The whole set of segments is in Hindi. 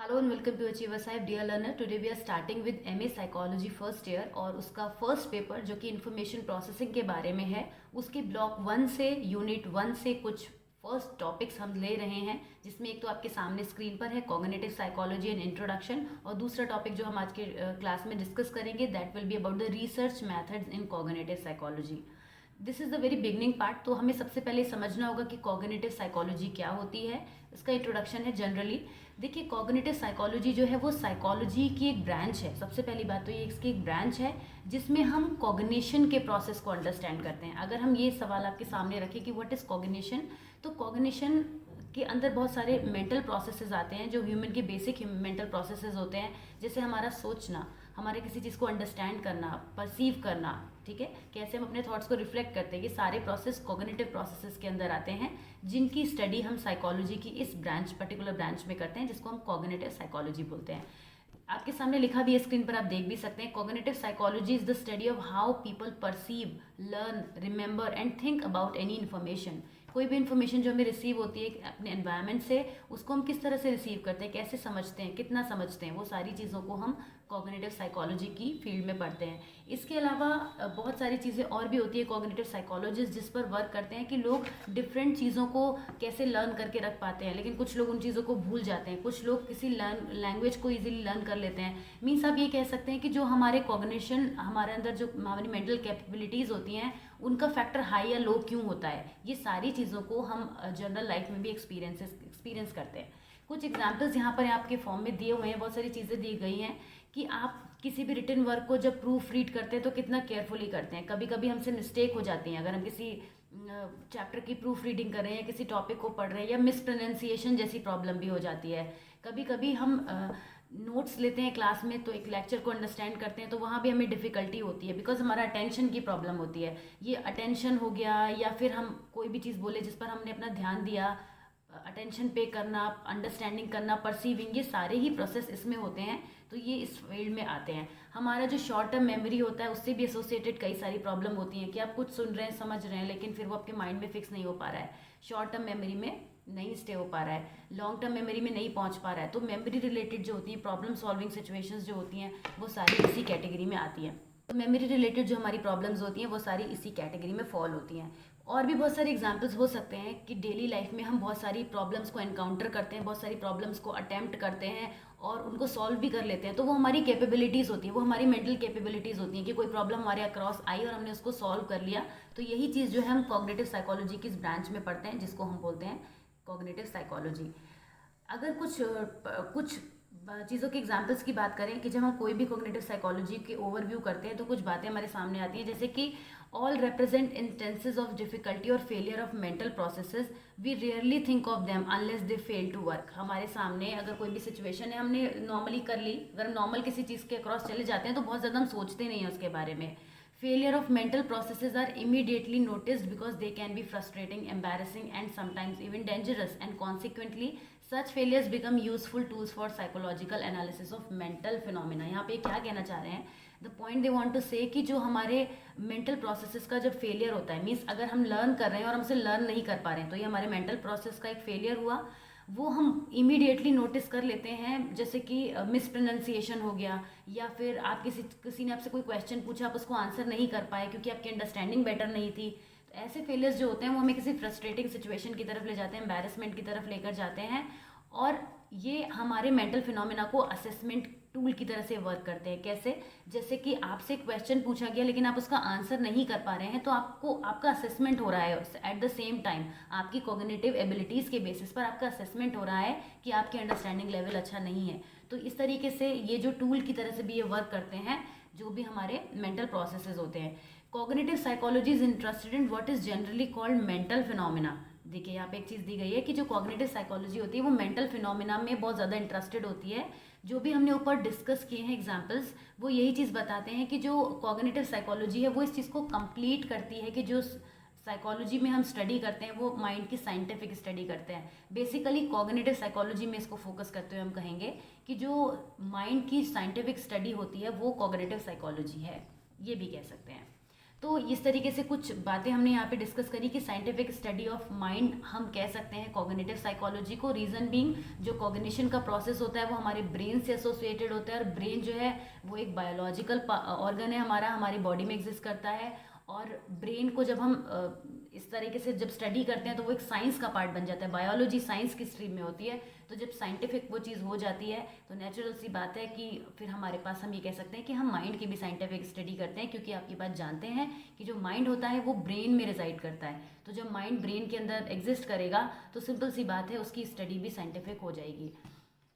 Hello and welcome to achievers hub dear learner. Today we are starting with MA psychology first year और उसका फर्स्ट पेपर जो कि इंफॉर्मेशन प्रोसेसिंग के बारे में है, उसके ब्लॉक 1 से यूनिट 1 से कुछ फर्स्ट टॉपिक्स हम ले रहे हैं, जिसमें एक तो आपके सामने स्क्रीन पर है कॉग्निटिव साइकोलॉजी एंड इंट्रोडक्शन, और दूसरा टॉपिक जो हम आज के क्लास में डिस्कस करेंगे that will be about the research methods in cognitive psychology. This is the very beginning part. तो हमें सबसे पहले समझना होगा कि कॉग्निटिव साइकोलॉजी क्या होती है। इसका इंट्रोडक्शन है जनरली। देखिए, कॉग्निटिव साइकोलॉजी जो है वो साइकोलॉजी की एक ब्रांच है। सबसे पहली बात तो ये इसकी एक ब्रांच है जिसमें हम कॉग्निशन के प्रोसेस को अंडरस्टैंड करते हैं। अगर हम ये सवाल आपके सामने रखें कि व्हाट इज़ कॉग्निशन, तो कॉग्निशन के अंदर बहुत सारे मेंटल प्रोसेसेस आते हैं जो ह्यूमन के बेसिक मेंटल प्रोसेसेस होते हैं, जैसे हमारा सोचना, हमारे किसी चीज़ को अंडरस्टैंड करना, परसीव करना, ठीक है, कैसे हम अपने थॉट्स को रिफ्लेक्ट करते हैं। ये सारे प्रोसेस कॉग्निटिव प्रोसेसेस के अंदर आते हैं, जिनकी स्टडी हम साइकोलॉजी की इस ब्रांच पर्टिकुलर ब्रांच में करते हैं, जिसको हम कॉग्निटिव साइकोलॉजी बोलते हैं। आपके सामने लिखा भी है स्क्रीन पर, आप देख भी सकते हैं। Cognitive psychology is the study of how people perceive, learn, remember and think about any information. कोई भी इन्फॉर्मेशन जो हमें रिसीव होती है अपने एनवायरनमेंट से, उसको हम किस तरह से रिसीव करते हैं, कैसे समझते हैं, कितना समझते हैं, वो सारी चीज़ों को हम कॉग्निटिव साइकोलॉजी की फील्ड में पढ़ते हैं। इसके अलावा बहुत सारी चीज़ें और भी होती है कॉग्निटिव साइकोलॉजिस्ट जिस पर वर्क करते हैं कि लोग डिफरेंट चीज़ों को कैसे लर्न करके रख पाते हैं, लेकिन कुछ लोग उन चीज़ों को भूल जाते हैं, कुछ लोग किसी लैंग्वेज को ईजिली लर्न कर लेते हैं। मीन्स आप ये कह सकते हैं कि जो हमारे कॉग्निशन, हमारे अंदर जो हमारी मेंटल कैपेबिलिटीज़ होती हैं, उनका फैक्टर हाई या लो क्यों होता है, ये सारी चीज़ों को हम जनरल लाइफ में भी एक्सपीरियंस करते हैं। कुछ एग्जाम्पल्स यहाँ पर आपके फॉर्म में दिए हुए हैं, बहुत सारी चीज़ें दी गई हैं कि आप किसी भी रिटन वर्क को जब प्रूफ रीड करते हैं तो कितना केयरफुली करते हैं। कभी कभी हमसे मिस्टेक हो जाती है, अगर हम किसी चैप्टर की प्रूफ रीडिंग कर रहे हैं या किसी टॉपिक को पढ़ रहे हैं, या मिस प्रोनाउंसिएशन जैसी प्रॉब्लम भी हो जाती है। कभी कभी हम नोट्स लेते हैं क्लास में, तो एक लेक्चर को अंडरस्टैंड करते हैं, तो वहाँ भी हमें डिफ़िकल्टी होती है बिकॉज हमारा अटेंशन की प्रॉब्लम होती है। ये अटेंशन हो गया, या फिर हम कोई भी चीज़ बोले जिस पर हमने अपना ध्यान दिया, अटेंशन पे करना, अंडरस्टैंडिंग करना, परसीविंग, ये सारे ही प्रोसेस इसमें होते हैं, तो ये इस फील्ड में आते हैं। हमारा जो शॉर्ट टर्म मेमोरी होता है उससे भी एसोसिएटेड कई सारी प्रॉब्लम होती हैं कि आप कुछ सुन रहे हैं, समझ रहे हैं, लेकिन फिर वो आपके माइंड में फिक्स नहीं हो पा रहा है, शॉर्ट टर्म मेमोरी में नहीं स्टे हो पा रहा है, लॉन्ग टर्म मेमोरी में नहीं पहुंच पा रहा है। तो मेमोरी रिलेटेड जो होती है प्रॉब्लम सॉल्विंग सिचुएशंस जो होती हैं, वो सारी इसी कैटेगरी में आती हैं। तो मेमोरी रिलेटेड जो हमारी प्रॉब्लम्स होती हैं वो सारी इसी कैटेगरी में फॉल होती हैं। और भी बहुत सारे एग्जांपल्स हो सकते हैं कि डेली लाइफ में हम बहुत सारी प्रॉब्लम्स को एनकाउंटर करते हैं, बहुत सारी प्रॉब्लम्स को अटेम्प्ट करते हैं और उनको सॉल्व भी कर लेते हैं। तो वो हमारी कैपेबिलिटीज़ होती है, वो हमारी मेंटल कैपेबिलिटीज़ होती हैं कि कोई प्रॉब्लम हमारे अक्रॉस आई और हमने उसको सॉल्व कर लिया। तो यही चीज़ जो है हम कॉग्निटिव साइकोलॉजी की इस ब्रांच में पढ़ते हैं, जिसको हम बोलते हैं कॉग्निटिव साइकोलॉजी। अगर कुछ चीज़ों के एग्जांपल्स की बात करें कि जब हम कोई भी कॉग्निटिव साइकोलॉजी के ओवरव्यू करते हैं तो कुछ बातें हमारे सामने आती हैं, जैसे कि all represent instances of difficulty और failure of mental processes, we rarely think of them unless they fail to work. हमारे सामने अगर कोई भी सिचुएशन है, हमने नॉर्मली कर ली, अगर हम नॉर्मल किसी चीज़ के अक्रॉस चले जाते हैं तो बहुत ज़्यादा हम सोचते नहीं हैं उसके बारे में। Failure of mental processes are immediately noticed because they can be frustrating, embarrassing, and sometimes even dangerous, and consequently, such failures become useful tools for psychological analysis of mental phenomena. यहाँ पे क्या कहना चाह रहे हैं, the point they want to say कि जो हमारे मेंटल प्रोसेसेस का जब फेलियर होता है, मीन्स अगर हम लर्न कर रहे हैं और हमसे लर्न नहीं कर पा रहे हैं, तो ये हमारे मेंटल प्रोसेस का एक फेलियर हुआ, वो हम इमीडिएटली नोटिस कर लेते हैं। जैसे कि मिस प्रोनाउंसिएशन हो गया, या फिर आप किसी ने आपसे कोई क्वेश्चन पूछा, आप उसको आंसर नहीं कर पाए क्योंकि आपकी अंडरस्टैंडिंग बेटर नहीं थी। तो ऐसे फेलियर्स जो होते हैं वो हमें किसी फ्रस्ट्रेटिंग सिचुएशन की तरफ ले जाते हैं, एम्बैरसमेंट की तरफ लेकर जाते हैं, और ये हमारे मेंटल फिनोमेना को असेसमेंट टूल की तरह से वर्क करते हैं। कैसे? जैसे कि आपसे क्वेश्चन पूछा गया लेकिन आप उसका आंसर नहीं कर पा रहे हैं, तो आपको आपका असेसमेंट हो रहा है एट द सेम टाइम, आपकी कॉग्निटिव एबिलिटीज़ के बेसिस पर आपका असेसमेंट हो रहा है कि आपकी अंडरस्टैंडिंग लेवल अच्छा नहीं है। तो इस तरीके से ये जो टूल की तरह से भी ये वर्क करते हैं, जो भी हमारे मेंटल प्रोसेसेस होते हैं। Cognitive psychology is interested in what is generally called mental phenomena. देखिए, यहाँ पे एक चीज़ दी गई है कि जो कॉग्निटिव साइकोलॉजी होती है वो मेंटल फिनोमिना में बहुत ज़्यादा इंटरेस्टेड होती है। जो भी हमने ऊपर डिस्कस किए हैं एग्जांपल्स, वो यही चीज़ बताते हैं कि जो कॉग्निटिव साइकोलॉजी है वो इस चीज़ को कंप्लीट करती है कि जो साइकोलॉजी में हम स्टडी करते हैं वो माइंड की साइंटिफिक स्टडी करते हैं। बेसिकली कॉग्निटिव साइकोलॉजी में इसको फोकस करते हुए हम कहेंगे कि जो माइंड की साइंटिफिक स्टडी होती है वो कॉग्निटिव साइकोलॉजी है, ये भी कह सकते हैं। तो इस तरीके से कुछ बातें हमने यहाँ पे डिस्कस करी कि साइंटिफिक स्टडी ऑफ माइंड हम कह सकते हैं कॉग्निटिव साइकोलॉजी को। रीज़न बीइंग जो कॉग्निशन का प्रोसेस होता है वो हमारे ब्रेन से एसोसिएटेड होता है, और ब्रेन जो है वो एक बायोलॉजिकल ऑर्गन है हमारा, हमारी बॉडी में एग्जिस्ट करता है। और ब्रेन को जब हम इस तरीके से जब स्टडी करते हैं तो वो एक साइंस का पार्ट बन जाता है। बायोलॉजी साइंस की स्ट्रीम में होती है, तो जब साइंटिफिक वो चीज़ हो जाती है तो नेचुरल सी बात है कि फिर हमारे पास हम ये कह सकते हैं कि हम माइंड की भी साइंटिफिक स्टडी करते हैं, क्योंकि आप ये बात जानते हैं कि जो माइंड होता है वो ब्रेन में रिजाइड करता है। तो जब माइंड ब्रेन के अंदर एग्जिस्ट करेगा तो सिंपल सी बात है उसकी स्टडी भी साइंटिफिक हो जाएगी।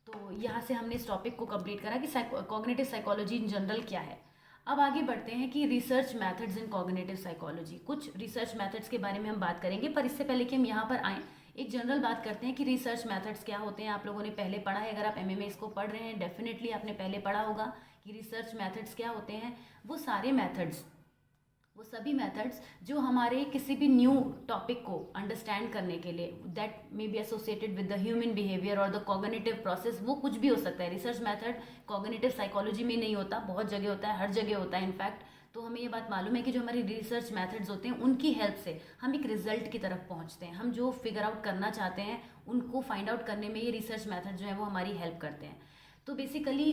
तो यहाँ से हमने इस टॉपिक को कंप्लीट करा कि कॉग्निटिव साइकोलॉजी इन जनरल क्या है। अब आगे बढ़ते हैं कि research methods in cognitive psychology. कुछ रिसर्च मेथड्स के बारे में हम बात करेंगे, पर इससे पहले कि हम यहाँ पर आएँ एक जनरल बात करते हैं कि रिसर्च मेथड्स क्या होते हैं। आप लोगों ने पहले पढ़ा है, अगर आप एमए में इसको पढ़ रहे हैं डेफिनेटली आपने पहले पढ़ा होगा कि रिसर्च मेथड्स क्या होते हैं। वो सभी मेथड्स जो हमारे किसी भी न्यू टॉपिक को अंडरस्टैंड करने के लिए that may be associated with the human behaviour और द कॉग्निटिव प्रोसेस, वो कुछ भी हो सकता है। रिसर्च मेथड कॉग्निटिव साइकोलॉजी में नहीं होता, बहुत जगह होता है, हर जगह होता है इनफैक्ट। तो हमें ये बात मालूम है कि जो हमारी रिसर्च मेथड्स होते हैं उनकी हेल्प से हम एक रिजल्ट की तरफ पहुंचते हैं। हम जो फिगर आउट करना चाहते हैं उनको फाइंड आउट करने में ये रिसर्च मेथड जो है वो हमारी हेल्प करते हैं। तो बेसिकली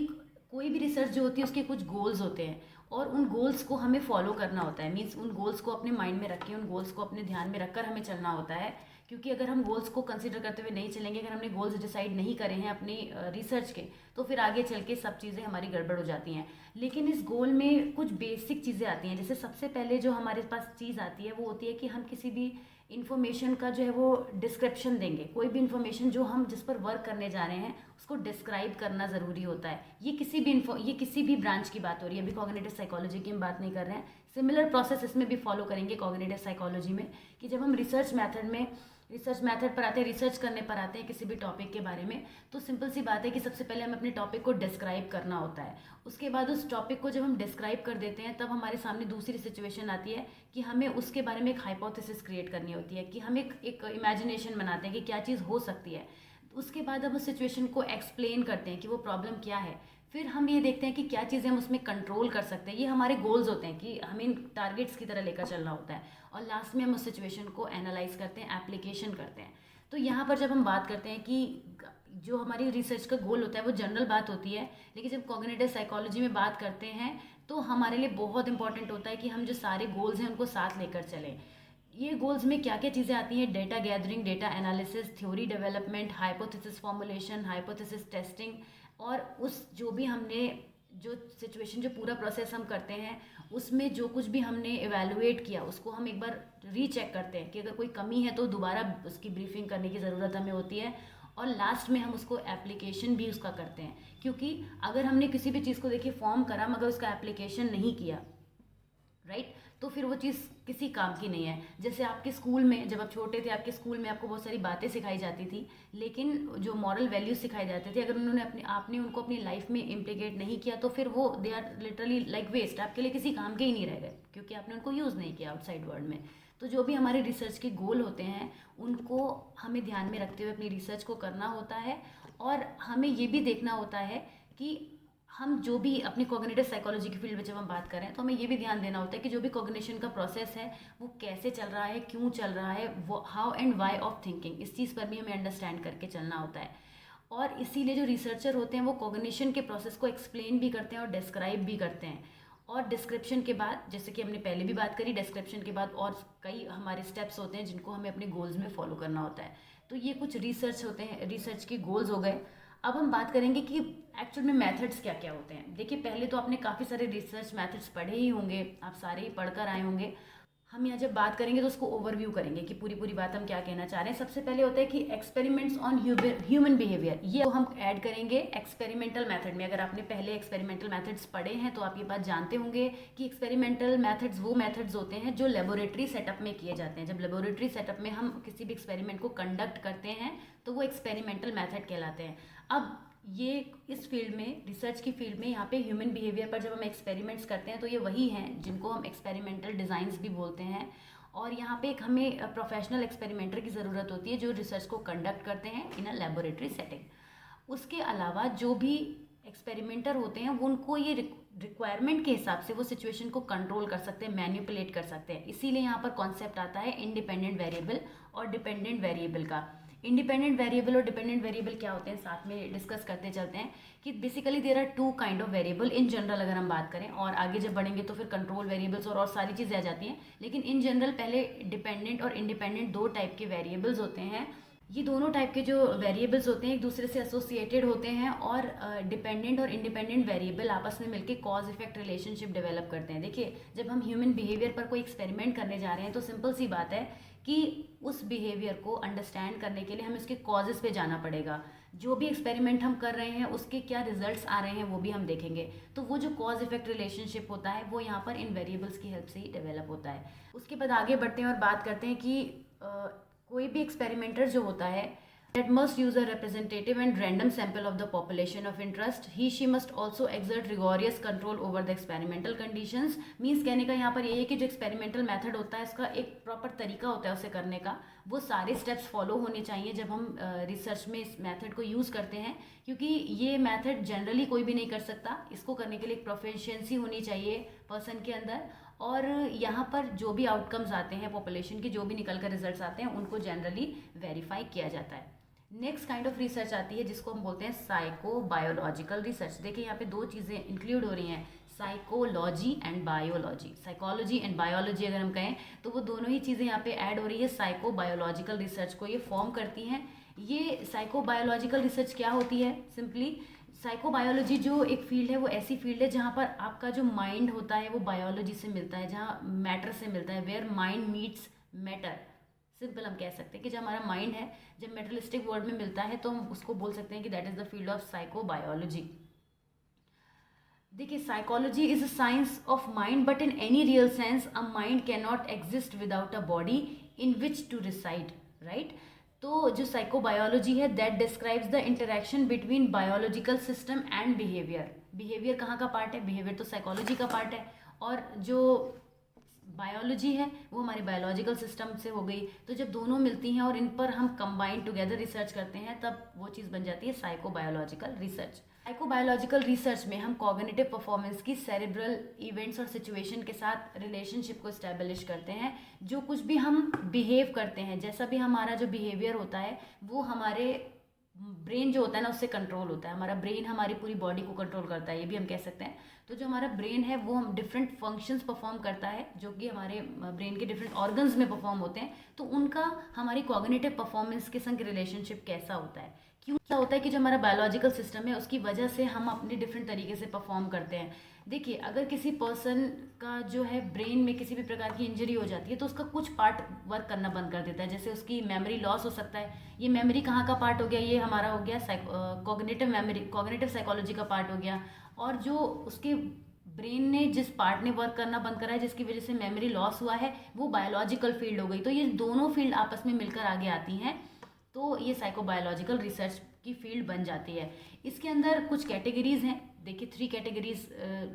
कोई भी रिसर्च जो होती है उसके कुछ गोल्स होते हैं और उन गोल्स को हमें फॉलो करना होता है। मीन्स उन गोल्स को अपने माइंड में रख के, उन गोल्स को अपने ध्यान में रखकर हमें चलना होता है। क्योंकि अगर हम गोल्स को कंसिडर करते हुए नहीं चलेंगे, अगर हमने गोल्स डिसाइड नहीं करे हैं अपनी रिसर्च के, तो फिर आगे चल के सब चीज़ें हमारी गड़बड़ हो जाती हैं। लेकिन इस गोल में कुछ बेसिक चीज़ें आती हैं। जैसे सबसे पहले जो हमारे पास चीज़ आती है वो होती है कि हम किसी भी इन्फॉर्मेशन का जो है वो डिस्क्रिप्शन देंगे। कोई भी इन्फॉर्मेशन जो हम जिस पर वर्क करने जा रहे हैं उसको डिस्क्राइब करना ज़रूरी होता है। ये किसी भी ब्रांच की बात हो रही है, अभी कॉग्निटिव साइकोलॉजी की हम बात नहीं कर रहे हैं। सिमिलर प्रोसेस इसमें भी फॉलो करेंगे कॉग्निटिव साइकोलॉजी में, कि जब हम रिसर्च मेथड पर आते हैं, रिसर्च करने पर आते हैं किसी भी टॉपिक के बारे में, तो सिंपल सी बात है कि सबसे पहले हमें अपने टॉपिक को डिस्क्राइब करना होता है। उसके बाद उस टॉपिक को जब हम डिस्क्राइब कर देते हैं तब हमारे सामने दूसरी सिचुएशन आती है कि हमें उसके बारे में एक हाइपोथेसिस क्रिएट करनी होती है, कि हम एक इमेजिनेशन बनाते हैं कि क्या चीज़ हो सकती है। उसके बाद हम उस सिचुएशन को एक्सप्लेन करते हैं कि वो प्रॉब्लम क्या है। फिर हम ये देखते हैं कि क्या चीज़ें हम उसमें कंट्रोल कर सकते हैं। ये हमारे गोल्स होते हैं कि हमें टारगेट्स की तरह लेकर चलना होता है। और लास्ट में हम उस सिचुएशन को एनालाइज करते हैं, एप्लीकेशन करते हैं। तो यहाँ पर जब हम बात करते हैं कि जो हमारी रिसर्च का गोल होता है वो जनरल बात होती है, लेकिन जब कॉग्निटिव साइकोलॉजी में बात करते हैं तो हमारे लिए बहुत इंपॉर्टेंट होता है कि हम जो सारे गोल्स हैं उनको साथ लेकर चलें। ये गोल्स में क्या क्या चीज़ें आती हैं? Data gathering, data analysis, theory development, hypothesis formulation, hypothesis testing, और उस जो भी हमने जो सिचुएशन जो पूरा प्रोसेस हम करते हैं उसमें जो कुछ भी हमने इवेलुएट किया उसको हम एक बार रीचेक करते हैं कि अगर कोई कमी है तो दोबारा उसकी ब्रीफिंग करने की ज़रूरत हमें होती है। और लास्ट में हम उसको एप्लीकेशन भी उसका करते हैं, क्योंकि अगर हमने किसी भी चीज़ को देखिए फॉर्म करा मगर उसका एप्लीकेशन नहीं किया, राइट, तो फिर वो चीज़ किसी काम की नहीं है। जैसे आपके स्कूल में जब आप छोटे थे, आपके स्कूल में आपको बहुत सारी बातें सिखाई जाती थी, लेकिन जो मॉरल वैल्यूज सिखाए जाते थे अगर उन्होंने आपने उनको अपनी लाइफ में इम्प्लीकेट नहीं किया तो फिर वो they are literally like waste, आपके लिए किसी काम के ही नहीं रह गए, क्योंकि आपने उनको यूज़ नहीं किया आउटसाइड वर्ल्ड में। तो जो भी हमारे रिसर्च के गोल होते हैं उनको हमें ध्यान में रखते हुए अपनी रिसर्च को करना होता है। और हमें ये भी देखना होता है कि हम जो भी अपनी कॉग्निटिव साइकोलॉजी की फील्ड में जब हम बात करें तो हमें ये भी ध्यान देना होता है कि जो भी कॉग्निशन का प्रोसेस है वो कैसे चल रहा है, क्यों चल रहा है, वो how and why of thinking, इस चीज़ पर भी हमें अंडरस्टैंड करके चलना होता है। और इसीलिए जो रिसर्चर होते हैं वो कॉग्निशन के प्रोसेस को एक्सप्लेन भी करते हैं और डिस्क्राइब भी करते हैं। और डिस्क्रिप्शन के बाद, जैसे कि हमने पहले भी बात करी, डिस्क्रिप्शन के बाद और कई हमारे स्टेप्स होते हैं जिनको हमें अपने गोल्स में फॉलो करना होता है। तो ये कुछ रिसर्च होते हैं, रिसर्च के गोल्स हो गए। अब हम बात करेंगे कि एक्चुअल में मेथड्स क्या क्या होते हैं। देखिए पहले तो आपने काफ़ी सारे रिसर्च मेथड्स पढ़े ही होंगे, आप सारे ही पढ़कर आए होंगे। हम यहाँ जब बात करेंगे तो उसको ओवरव्यू करेंगे कि पूरी बात हम क्या कहना चाह रहे हैं। सबसे पहले होता है कि एक्सपेरिमेंट्स ऑन ह्यूमन बिहेवियर, ये हम ऐड करेंगे एक्सपेरिमेंटल मेथड में। अगर आपने पहले एक्सपेरिमेंटल मेथड्स पढ़े हैं तो आप ये बात जानते होंगे कि एक्सपेरिमेंटल मेथड्स वो मेथड्स होते हैं जो लेबोरेटरी सेटअप में किए जाते हैं। जब लेबोरेटरी सेटअप में हम किसी भी एक्सपेरिमेंट को कंडक्ट करते हैं तो वो एक्सपेरिमेंटल मेथड कहलाते हैं। अब ये इस फील्ड में, रिसर्च की फील्ड में, यहाँ पे ह्यूमन बिहेवियर पर जब हम एक्सपेरिमेंट्स करते हैं तो ये वही हैं जिनको हम एक्सपेरिमेंटल डिज़ाइंस भी बोलते हैं। और यहाँ पे एक हमें प्रोफेशनल एक्सपेरिमेंटर की ज़रूरत होती है जो रिसर्च को कंडक्ट करते हैं इन अ लेबोरेटरी सेटिंग। उसके अलावा जो भी एक्सपेरिमेंटर होते हैं वो उनको ये रिक्वायरमेंट के हिसाब से वो सिचुएशन को कंट्रोल कर सकते हैं, मैनिपुलेट कर सकते हैं। इसीलिए यहाँ पर कॉन्सेप्ट आता है इंडिपेंडेंट वेरिएबल और डिपेंडेंट वेरिएबल का। इंडिपेंडेंट वेरिएबल और डिपेंडेंट वेरिएबल क्या होते हैं साथ में डिस्कस करते चलते हैं कि basically there are two kind of variable in general अगर हम बात करें, और आगे जब बढ़ेंगे तो फिर कंट्रोल वेरिएबल्स और सारी चीज़ें आ जाती हैं, लेकिन इन जनरल पहले डिपेंडेंट और इंडिपेंडेंट दो टाइप के वेरिएबल्स होते हैं। ये दोनों टाइप के जो वेरिएबल्स होते हैं एक दूसरे से एसोसिएटेड होते हैं, और डिपेंडेंट और इंडिपेंडेंट वेरिएबल आपस में मिलकर कॉज इफेक्ट रिलेशनशिप डेवलप करते हैं। देखिए, जब हम ह्यूमन बिहेवियर पर कोई एक्सपेरिमेंट करने जा रहे हैं तो सिंपल सी बात है कि उस बिहेवियर को अंडरस्टैंड करने के लिए हमें उसके कॉजेस पे जाना पड़ेगा। जो भी एक्सपेरिमेंट हम कर रहे हैं उसके क्या रिजल्ट्स आ रहे हैं वो भी हम देखेंगे। तो वो जो कॉज इफेक्ट रिलेशनशिप होता है वो यहाँ पर इन वेरिएबल्स की हेल्प से ही डेवलप होता है। उसके बाद आगे बढ़ते हैं और बात करते हैं कि कोई भी एक्सपेरिमेंटर जो होता है that must use a representative and random sample of the population of interest. She must also exert rigorous control over the experimental conditions. Means कहने का यहाँ पर ये है कि जो एक्सपेरिमेंटल मेथड होता है इसका एक प्रॉपर तरीका होता है उसे करने का, वो सारे स्टेप्स फॉलो होने चाहिए जब हम रिसर्च में इस मेथड को यूज़ करते हैं, क्योंकि ये मेथड जनरली कोई भी नहीं कर सकता। इसको करने के लिए एक प्रोफिशिएंसी होनी चाहिए पर्सन के अंदर, और यहाँ पर जो भी आउटकम्स आते हैं पॉपुलेशन के, जो भी निकल कर रिजल्ट्स आते हैं उनको जनरली वेरीफाई किया जाता है। नेक्स्ट काइंड ऑफ रिसर्च आती है जिसको हम बोलते हैं साइकोबायोलॉजिकल रिसर्च। देखिए यहाँ पे दो चीज़ें इंक्लूड हो रही हैं, psychology and biology. Psychology and biology अगर हम कहें तो वो दोनों ही चीज़ें यहाँ पे ऐड हो रही है, साइकोबायोलॉजिकल रिसर्च को ये फॉर्म करती हैं। ये साइकोबायोलॉजिकल रिसर्च क्या होती है? सिंपली साइकोबायोलॉजी जो एक फील्ड है वो ऐसी फील्ड है जहाँ पर आपका जो माइंड होता है वो बायोलॉजी से मिलता है, जहाँ मैटर से मिलता है, where mind meets matter. Simple हम कह सकते हैं कि जब हमारा माइंड है जब मेटलिस्टिक वर्ल्ड में मिलता है तो हम उसको बोल सकते हैं कि that is the field of psychobiology. देखिए, psychology is a science of mind, but in any real sense a mind can not exist without a body in which to reside, right. तो जो साइकोबायोलॉजी है that describes the interaction between biological system and behaviour. Behaviour कहाँ का पार्ट है? बिहेवियर तो साइकोलॉजी का पार्ट है, और जो बायोलॉजी है वो हमारे बायोलॉजिकल सिस्टम से हो गई। तो जब दोनों मिलती हैं और इन पर हम कंबाइन टुगेदर रिसर्च करते हैं तब वो चीज़ बन जाती है साइकोबायोलॉजिकल रिसर्च। साइकोबायोलॉजिकल रिसर्च में हम कॉग्निटिव परफॉर्मेंस की सेरेब्रल इवेंट्स और सिचुएशन के साथ रिलेशनशिप को इस्टेब्लिश करते हैं। जो कुछ भी हम बिहेव करते हैं, जैसा भी हमारा जो बिहेवियर होता है वो हमारे ब्रेन जो होता है ना उससे कंट्रोल होता है। हमारा ब्रेन हमारी पूरी बॉडी को कंट्रोल करता है, ये भी हम कह सकते हैं। तो जो हमारा ब्रेन है वो हम डिफरेंट फंक्शंस परफॉर्म करता है जो कि हमारे ब्रेन के डिफरेंट ऑर्गन्स में परफॉर्म होते हैं। तो उनका हमारी कॉग्निटिव परफॉर्मेंस के संग रिलेशनशिप कैसा होता है? क्यों ऐसा होता है कि जो हमारा बायोलॉजिकल सिस्टम है उसकी वजह से हम अपने डिफरेंट तरीके से परफॉर्म करते हैं। देखिए, अगर किसी पर्सन का जो है ब्रेन में किसी भी प्रकार की इंजरी हो जाती है तो उसका कुछ पार्ट वर्क करना बंद कर देता है। जैसे उसकी मेमोरी लॉस हो सकता है। ये मेमोरी कहाँ का पार्ट हो गया? ये हमारा हो गया कॉग्निटिव मेमोरी, कॉग्निटिव साइकोलॉजी का पार्ट हो गया। और जो उसके ब्रेन ने जिस पार्ट ने वर्क करना बंद करा है जिसकी वजह से मेमोरी लॉस हुआ है वो बायोलॉजिकल फील्ड हो गई। तो ये दोनों फील्ड आपस में मिलकर आगे आती हैं तो ये साइकोबायोलॉजिकल रिसर्च की फील्ड बन जाती है। इसके अंदर कुछ कैटेगरीज हैं। देखिए, 3 कैटेगरीज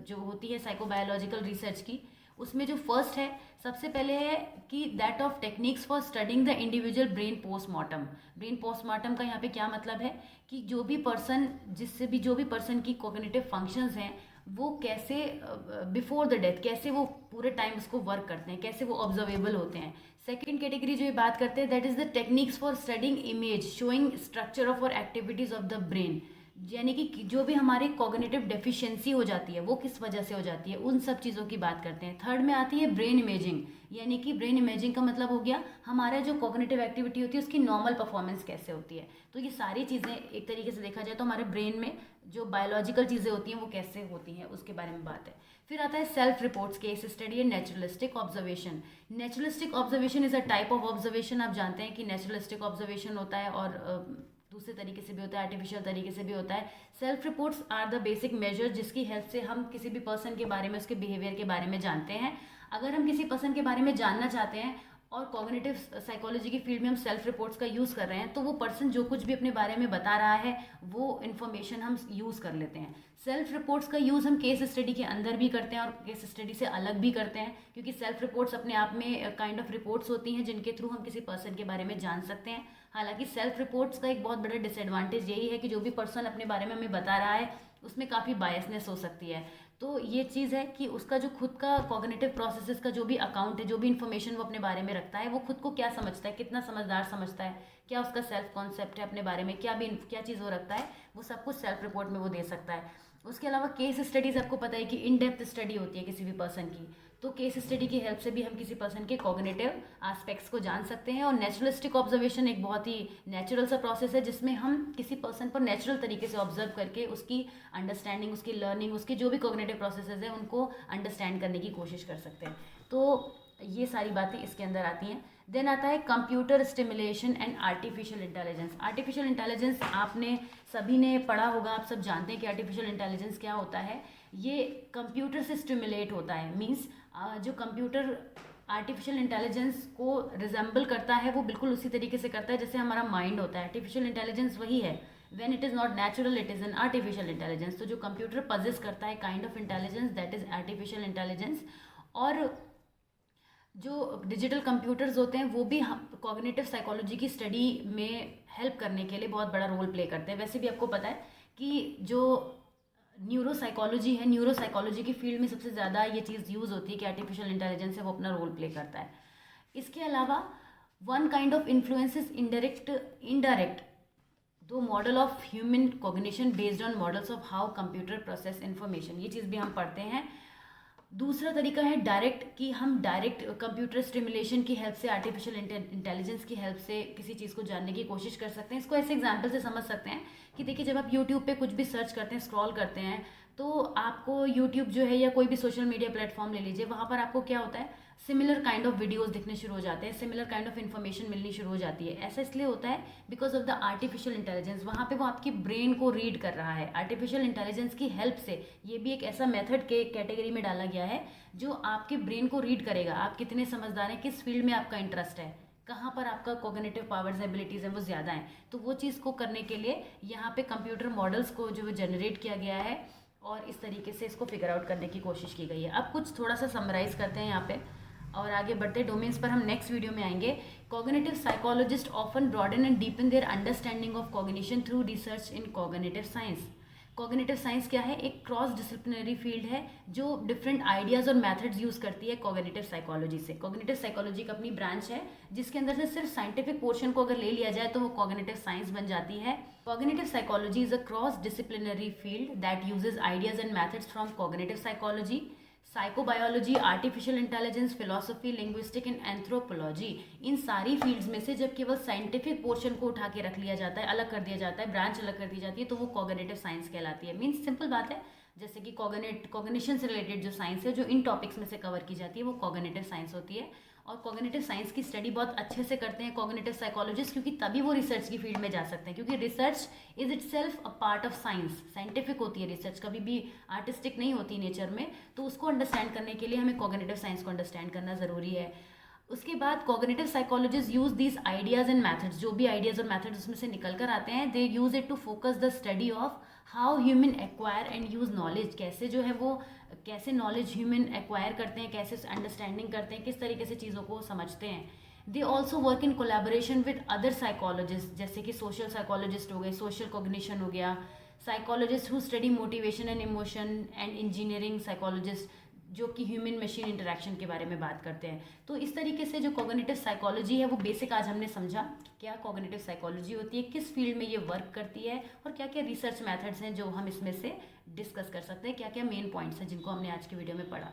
जो होती है साइकोबायोलॉजिकल रिसर्च की, उसमें जो फर्स्ट है सबसे पहले है कि that of techniques for studying the individual brain postmortem. Brain postmortem का यहाँ पे क्या मतलब है कि जो भी पर्सन की कॉग्निटिव फंक्शंस हैं वो कैसे बिफोर द डेथ कैसे वो पूरे टाइम उसको वर्क करते हैं, कैसे वो ऑब्जर्वेबल होते हैं। सेकेंड कैटेगरी जो ये बात करते हैं that is the techniques for studying image showing structure of और एक्टिविटीज ऑफ द ब्रेन। यानी कि जो भी हमारी कॉग्निटिव डेफिशिएंसी हो जाती है वो किस वजह से हो जाती है, उन सब चीज़ों की बात करते हैं। थर्ड में आती है ब्रेन इमेजिंग, यानी कि ब्रेन इमेजिंग का मतलब हो गया हमारा जो कॉग्निटिव एक्टिविटी होती है उसकी नॉर्मल परफॉर्मेंस कैसे होती है। तो ये सारी चीज़ें एक तरीके से देखा जाए तो हमारे ब्रेन में जो बायोलॉजिकल चीज़ें होती हैं वो कैसे होती हैं उसके बारे में बात है। फिर आता है self reports, case study and naturalistic observation. Naturalistic observation is a type of observation. आप जानते हैं कि नेचुरलिस्टिक ऑब्जर्वेशन होता है और दूसरे तरीके से भी होता है, आर्टिफिशियल तरीके से भी होता है। Self reports are the basic measure जिसकी हेल्प से हम किसी भी पर्सन के बारे में उसके बिहेवियर के बारे में जानते हैं। अगर हम किसी पर्सन के बारे में जानना चाहते हैं और कॉग्निटिव साइकोलॉजी की फील्ड में हम सेल्फ रिपोर्ट्स का यूज़ कर रहे हैं तो वो पर्सन जो कुछ भी अपने बारे में बता रहा है वो इन्फॉर्मेशन हम यूज़ कर लेते हैं। सेल्फ रिपोर्ट्स का यूज़ हम केस स्टडी के अंदर भी करते हैं और केस स्टडी से अलग भी करते हैं, क्योंकि सेल्फ रिपोर्ट्स अपने आप में काइंड ऑफ रिपोर्ट्स होती हैं जिनके थ्रू हम किसी पर्सन के बारे में जान सकते हैं। हालांकि सेल्फ रिपोर्ट्स का एक बहुत बड़ा डिसएडवांटेज यही है कि जो भी पर्सन अपने बारे में हमें बता रहा है उसमें काफ़ी बायसनेस हो सकती है। तो ये चीज़ है कि उसका जो खुद का कॉग्निटिव प्रोसेसेस का जो भी अकाउंट है, जो भी इन्फॉर्मेशन वो अपने बारे में रखता है, वो खुद को क्या समझता है, कितना समझदार समझता है, क्या उसका सेल्फ कॉन्सेप्ट है अपने बारे में, क्या चीज़ वो रखता है, वो सब कुछ सेल्फ रिपोर्ट में वो दे सकता है। उसके अलावा केस स्टडीज़ आपको पता है कि इन डेप्थ स्टडी होती है किसी भी पर्सन की, तो केस स्टडी की हेल्प से भी हम किसी पर्सन के कॉग्निटिव एस्पेक्ट्स को जान सकते हैं। और नेचुरलिस्टिक ऑब्जर्वेशन एक बहुत ही नेचुरल सा प्रोसेस है जिसमें हम किसी पर्सन पर नेचुरल तरीके से ऑब्जर्व करके उसकी अंडरस्टैंडिंग, उसकी लर्निंग, उसकी जो भी कॉग्निटिव प्रोसेसेस है उनको अंडरस्टैंड करने की कोशिश कर सकते हैं। तो ये सारी बातें इसके अंदर आती हैं। देन आता है computer stimulation and artificial intelligence. Artificial intelligence आपने सभी ने पढ़ा होगा, आप सब जानते हैं कि आर्टिफिशियल इंटेलिजेंस क्या होता है। ये कंप्यूटर से स्टिमुलेट होता है, मीन्स जो कंप्यूटर आर्टिफिशियल इंटेलिजेंस को रिजेंबल करता है वो बिल्कुल उसी तरीके से करता है जैसे हमारा माइंड होता है। आर्टिफिशियल इंटेलिजेंस वही है। When it is not natural it is an artificial intelligence. तो जो कंप्यूटर पजेस करता है kind of intelligence, that is artificial intelligence. और जो डिजिटल कंप्यूटर्स होते हैं वो भी हम कॉग्निटिव साइकोलॉजी की स्टडी में हेल्प करने के लिए बहुत बड़ा रोल प्ले करते हैं। वैसे भी आपको पता है कि जो न्यूरो साइकोलॉजी है, न्यूरो साइकोलॉजी की फील्ड में सबसे ज़्यादा ये चीज़ यूज़ होती है कि आर्टिफिशियल इंटेलिजेंस है वो अपना रोल प्ले करता है। इसके अलावा one kind of influence is indirect due model of human cognition based on models of how computer process information. ये चीज़ भी हम पढ़ते हैं। दूसरा तरीका है डायरेक्ट, कि हम डायरेक्ट कंप्यूटर स्टिमुलेशन की हेल्प से, आर्टिफिशियल इंटेलिजेंस की हेल्प से किसी चीज़ को जानने की कोशिश कर सकते हैं। इसको ऐसे एग्जांपल से समझ सकते हैं कि देखिए जब आप यूट्यूब पे कुछ भी सर्च करते हैं, स्क्रॉल करते हैं, तो आपको यूट्यूब जो है या कोई भी सोशल मीडिया प्लेटफॉर्म ले लीजिए, वहाँ पर आपको क्या होता है, सिमिलर काइंड ऑफ वीडियोस दिखने शुरू हो जाते हैं, सिमिलर काइंड ऑफ इन्फॉर्मेशन मिलनी शुरू हो जाती है। ऐसा इसलिए होता है because of the artificial intelligence. वहाँ पे वो आपकी ब्रेन को रीड कर रहा है। आर्टिफिशियल इंटेलिजेंस की हेल्प से ये भी एक ऐसा मेथड के कैटेगरी में डाला गया है जो आपके ब्रेन को रीड करेगा, आप कितने समझदार हैं, किस फील्ड में आपका इंटरेस्ट है, कहाँ पर आपका कॉग्निटिव पावर्स एबिलिटीज़ हैं वो ज़्यादा हैं। तो वो चीज़ को करने के लिए यहाँ पे कंप्यूटर मॉडल्स को जो जनरेट किया गया है और इस तरीके से इसको फिगर आउट करने की कोशिश की गई है। अब कुछ थोड़ा सा समराइज करते हैं यहाँ पे और आगे बढ़ते डोमेन्स पर हम नेक्स्ट वीडियो में आएंगे। Cognitive psychologists often broaden and deepen their understanding of cognition through research in cognitive science. Cognitive science क्या है? एक क्रॉस डिसिप्लिनरी फील्ड है जो डिफरेंट आइडियाज़ और मेथड्स यूज़ करती है कॉग्निटिव साइकोलॉजी से। कॉग्निटिव साइकोलॉजी का अपनी ब्रांच है जिसके अंदर से सिर्फ साइंटिफिक पोर्शन को अगर ले लिया जाए तो वो कॉग्निटिव साइंस बन जाती है। Cognitive psychology is a cross disciplinary field that uses ideas and methods from cognitive psychology, psychobiology, artificial intelligence, philosophy, linguistic and anthropology. इन सारी फील्ड्स में से जब केवल साइंटिफिक पोर्शन को उठा के रख लिया जाता है, अलग कर दिया जाता है, ब्रांच अलग कर दी जाती है, तो वो कॉग्निटिव साइंस कहलाती है। मीन्स सिंपल बात है, जैसे कि कॉग्निशन से रिलेटेड जो साइंस है जो इन टॉपिक्स में से कवर की जाती है वो कॉग्निटिव साइंस होती है। और कॉग्निटिव साइंस की स्टडी बहुत अच्छे से करते हैं कॉग्निटिव साइकोलॉजिस्ट, क्योंकि तभी वो रिसर्च की फील्ड में जा सकते हैं, क्योंकि research is it self a part of science. Scientific होती है रिसर्च, कभी भी आर्टिस्टिक नहीं होती नेचर में। तो उसको अंडरस्टैंड करने के लिए हमें कॉग्निटिव साइंस को अंडरस्टैंड करना ज़रूरी है। उसके बाद cognitive psychologist use these ideas and methods, जो भी आइडियाज़ और मैथड्स उसमें से निकल कर आते हैं, they use it to focus the study of how human acquire and use knowledge. कैसे जो है वो कैसे नॉलेज ह्यूमन एक्वायर करते हैं, कैसे अंडरस्टैंडिंग करते हैं, किस तरीके से चीज़ों को समझते हैं। They also work in collaboration with other psychologist, जैसे कि सोशल साइकोलॉजिस्ट हो गए, सोशल कॉग्निशन हो गया, psychologist who study motivation and emotion, and engineering psychologist जो कि ह्यूमन मशीन इंटरेक्शन के बारे में बात करते हैं। तो इस तरीके से जो कॉग्निटिव साइकोलॉजी है वो बेसिक आज हमने समझा कि क्या कॉग्निटिव साइकोलॉजी होती है, किस फील्ड में ये वर्क करती है और क्या क्या रिसर्च मेथड्स हैं जो हम इसमें से डिस्कस कर सकते हैं, क्या क्या मेन पॉइंट्स हैं जिनको हमने आज की वीडियो में पढ़ा।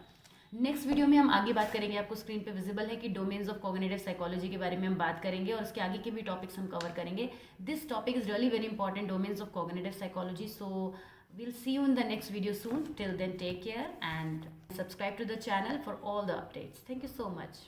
नेक्स्ट वीडियो में हम आगे बात करेंगे, आपको स्क्रीन पे विजिबल है कि डोमेन्स ऑफ कॉग्निटिव साइकोलॉजी के बारे में हम बात करेंगे और उसके आगे के भी टॉपिक्स हम कवर करेंगे। This topic is really very important, domains of cognitive psychology. So we'll see you in the next video soon. Till then, take care and subscribe to the channel for all the updates. Thank you so much.